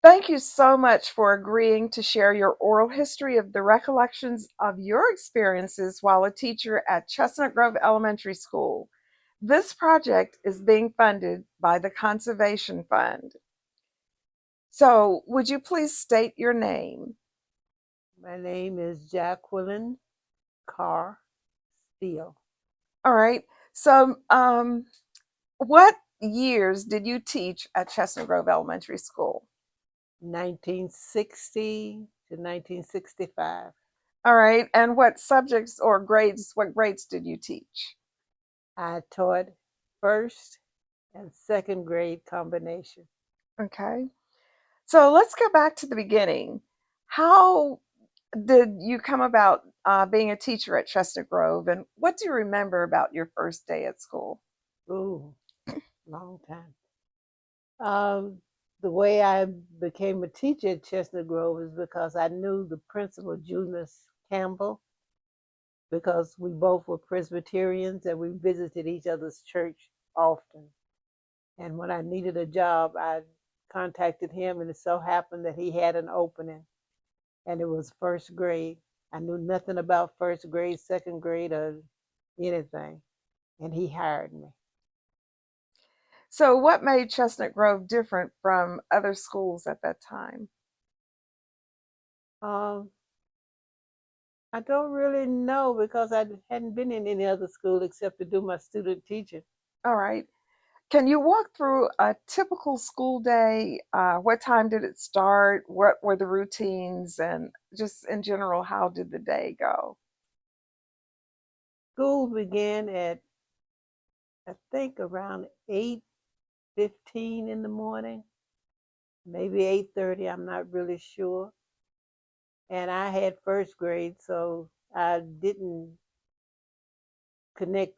Thank you so much for agreeing to share your oral history of the recollections of your experiences while a teacher at Chestnut Grove Elementary School. This project is being funded by the Conservation Fund. So, would you please state your name? My name is Jacqueline Carr, Steele. All right. So, what years did you teach at Chestnut Grove Elementary School? 1960 to 1965. All right. And what subjects or grades, what grades did you teach? I taught first and second grade combination. Okay. So let's go back to the beginning. How did you come about being a teacher at Chestnut Grove, and what do you remember about your first day at school? Ooh, long time. Um, the way I became a teacher at Chestnut Grove is because I knew the principal, Junius Campbell, because we both were Presbyterians and we visited each other's church often. And when I needed a job, I contacted him, and it so happened that he had an opening, and it was first grade. I knew nothing about first grade, second grade, or anything, and he hired me. So, what made Chestnut Grove different from other schools at that time? Um, I don't really know because I hadn't been in any other school except to do my student teaching. All right. Can you walk through a typical school day? What time did it start? What were the routines? And just in general, how did the day go? School began at I think around 8:15 in the morning, maybe 8:30. I'm not really sure. And I had first grade, so I didn't connect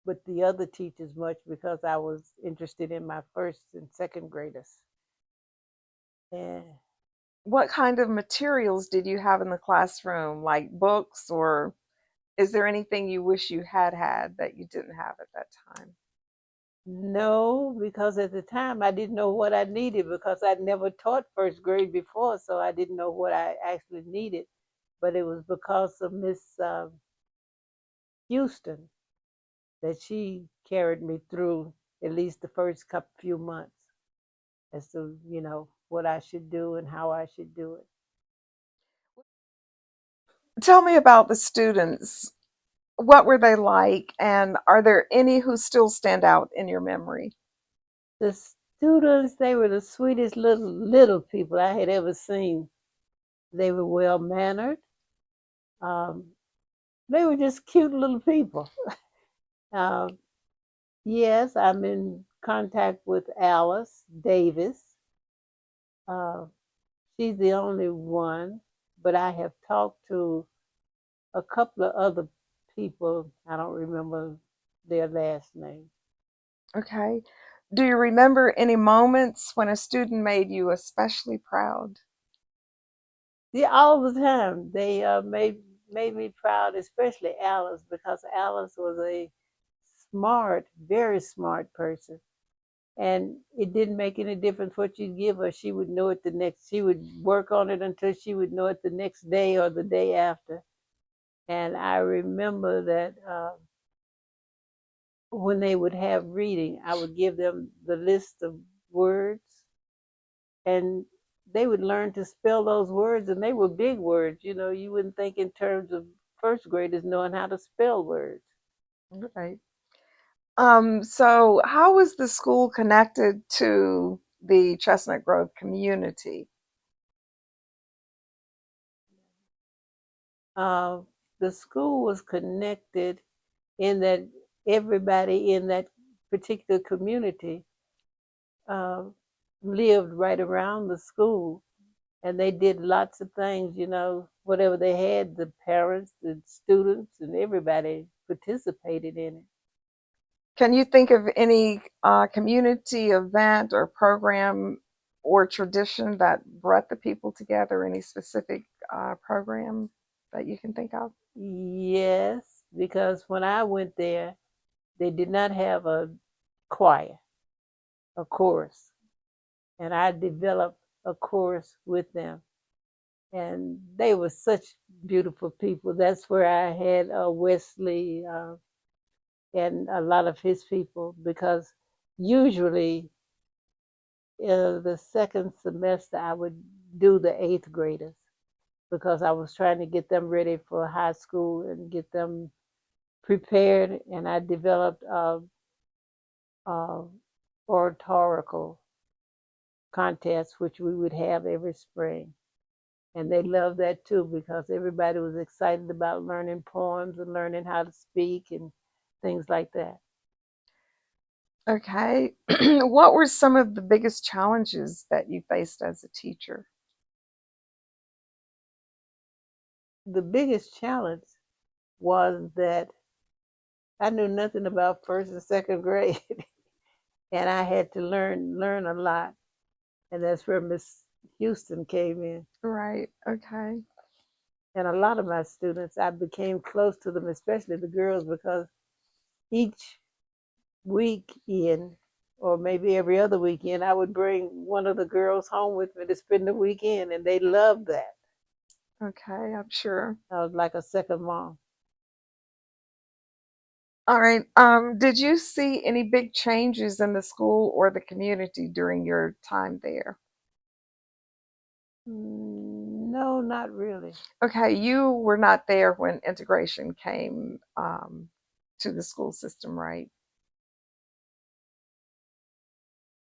with the other teachers much because I was interested in my first and second graders. And What kind of materials did you have in the classroom, like books, or is there anything you wish you had had that you didn't have at that time? no, because at the time I didn't know what I needed because I'd never taught first grade before, so I didn't know what I actually needed. But it was because of Miss Houston that she carried me through at least the first couple few months as to what I should do and how I should do it. Tell me about the students. What were they like, and are there any who still stand out in your memory? The students, they were the sweetest little people I had ever seen. They were well mannered. Um, they were just cute little people. Uh, yes, I'm in contact with Alice Davis. Uh, she's the only one, but I have talked to a couple of other people. I don't remember their last name. Okay. Do you remember any moments when a student made you especially proud? Yeah, all the time they made me proud, especially Alice, because Alice was a smart, very smart person, and it didn't make any difference what you give her. She would know it the next. She would work on it until she would know it the next day or the day after. And I remember that when they would have reading, I would give them the list of words, and they would learn to spell those words, and they were big words. You wouldn't think in terms of first graders knowing how to spell words. Right. So how was the school connected to the Chestnut Grove community? Uh, the school was connected in that everybody in that particular community uh, lived right around the school, and they did lots of things. Whatever they had, the parents, the students, and everybody participated in it. Can you think of any community event or program or tradition that brought the people together? Any specific program that you can think of? Yes, because when I went there, they did not have a choir, a chorus, and I developed a course with them. And they were such beautiful people. That's where I had Wesley and a lot of his people, because usually the second semester I would do the eighth graders because I was trying to get them ready for high school and get them prepared. And I developed a oratorical contest, which we would have every spring. And they loved that too because everybody was excited about learning poems and learning how to speak and things like that. Okay. What were some of the biggest challenges that you faced as a teacher? The biggest challenge was that I knew nothing about first and second grade, and I had to learn a lot, and that's where Miss Houston came in. Right. Okay. And a lot of my students, I became close to them, especially the girls, because each weekend, or maybe every other weekend, I would bring one of the girls home with me to spend the weekend, and they loved that. Okay, I'm sure. I was like a second mom. All right. Did you see any big changes in the school or the community during your time there? No, not really. Okay, you were not there when integration came to the school system, right?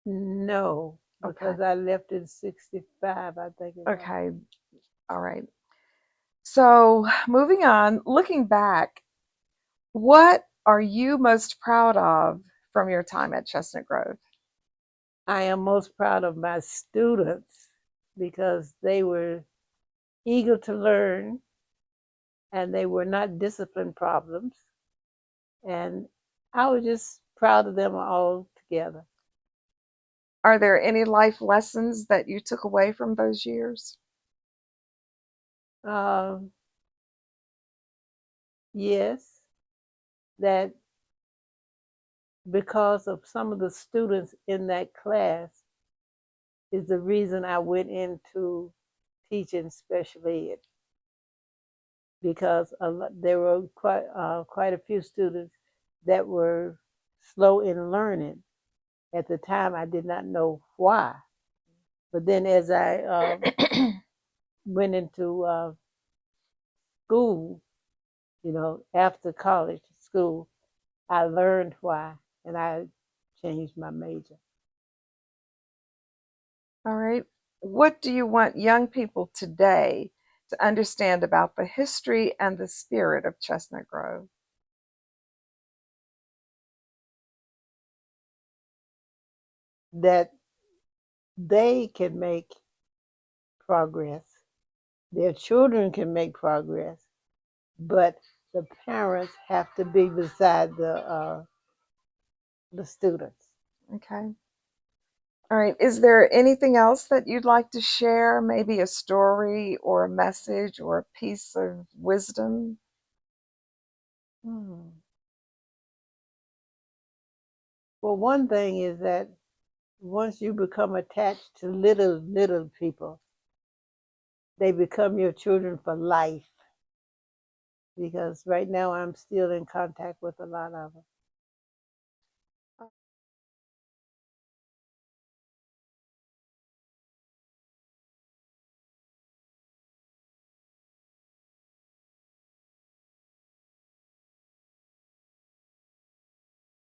No, Okay. because I left in '65, I think it was. Okay. All right. So, moving on, looking back, what are you most proud of from your time at Chestnut Grove? I am most proud of my students because they were eager to learn and they were not discipline problems. And I was just proud of them all together. Are there any life lessons that you took away from those years? Um, yes, that because of some of the students in that class is the reason I went into teaching special ed, because there were quite a few students that were slow in learning. At the time, I did not know why. But then as I went into school, after college school, I learned why, and I changed my major. All right. What do you want young people today to understand about the history and the spirit of Chestnut Grove? That they can make progress, their children can make progress, but the parents have to be beside the students. Okay. All right. Is there anything else that you'd like to share? Maybe a story or a message or a piece of wisdom? Hmm. Well, one thing is that once you become attached to little people, they become your children for life. Because right now I'm still in contact with a lot of them.